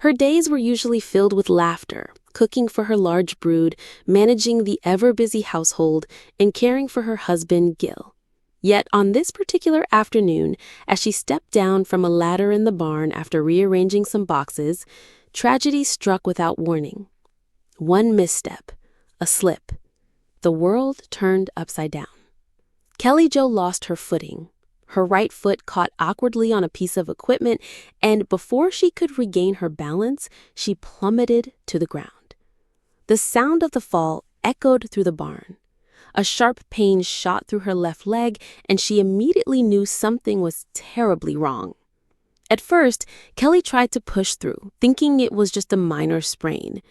Her days were usually filled with laughter, cooking for her large brood, managing the ever-busy household, and caring for her husband, Gil. Yet on this particular afternoon, as she stepped down from a ladder in the barn after rearranging some boxes, tragedy struck without warning. One misstep, a slip. The world turned upside down. Kelly Jo lost her footing. Her right foot caught awkwardly on a piece of equipment, and before she could regain her balance, she plummeted to the ground. The sound of the fall echoed through the barn. A sharp pain shot through her left leg, and she immediately knew something was terribly wrong. At first, Kelly tried to push through, thinking it was just a minor sprain.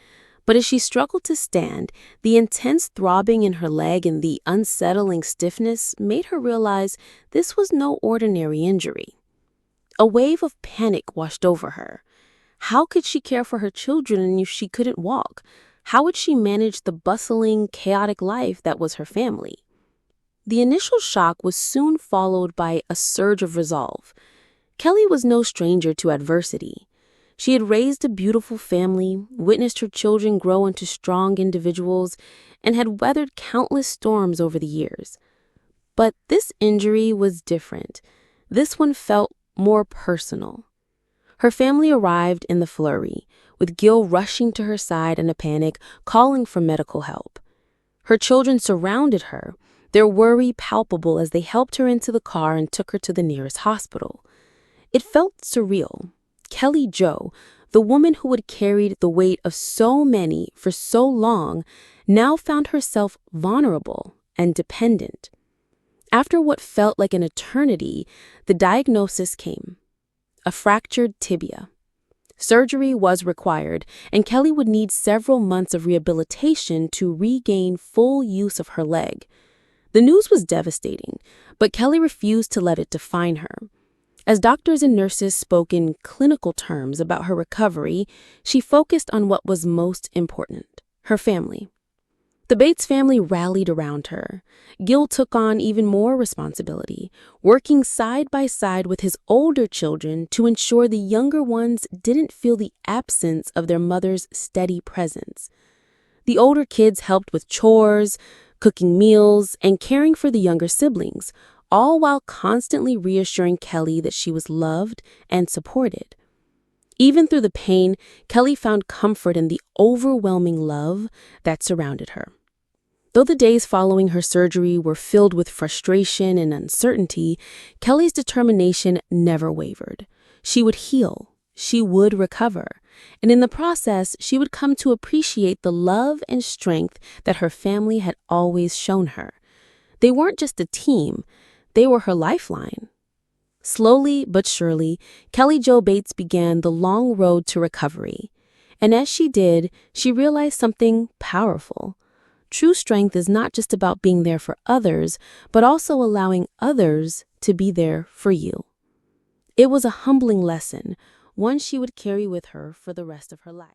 But as she struggled to stand, the intense throbbing in her leg and the unsettling stiffness made her realize this was no ordinary injury. A wave of panic washed over her. How could she care for her children if she couldn't walk? How would she manage the bustling, chaotic life that was her family? The initial shock was soon followed by a surge of resolve. Kelly was no stranger to adversity. She had raised a beautiful family, witnessed her children grow into strong individuals, and had weathered countless storms over the years. But this injury was different. This one felt more personal. Her family arrived in the flurry, with Gil rushing to her side in a panic, calling for medical help. Her children surrounded her, their worry palpable as they helped her into the car and took her to the nearest hospital. It felt surreal. Kelly Jo, the woman who had carried the weight of so many for so long, now found herself vulnerable and dependent. After what felt like an eternity, the diagnosis came: a fractured tibia. Surgery was required, and Kelly would need several months of rehabilitation to regain full use of her leg. The news was devastating, but Kelly refused to let it define her. As doctors and nurses spoke in clinical terms about her recovery, she focused on what was most important: her family. The Bates family rallied around her. Gil took on even more responsibility, working side by side with his older children to ensure the younger ones didn't feel the absence of their mother's steady presence. The older kids helped with chores, cooking meals, and caring for the younger siblings, all while constantly reassuring Kelly that she was loved and supported. Even through the pain, Kelly found comfort in the overwhelming love that surrounded her. Though the days following her surgery were filled with frustration and uncertainty, Kelly's determination never wavered. She would heal, she would recover, and in the process, she would come to appreciate the love and strength that her family had always shown her. They weren't just a team, they were her lifeline. Slowly but surely, Kelly Jo Bates began the long road to recovery. And as she did, she realized something powerful. True strength is not just about being there for others, but also allowing others to be there for you. It was a humbling lesson, one she would carry with her for the rest of her life.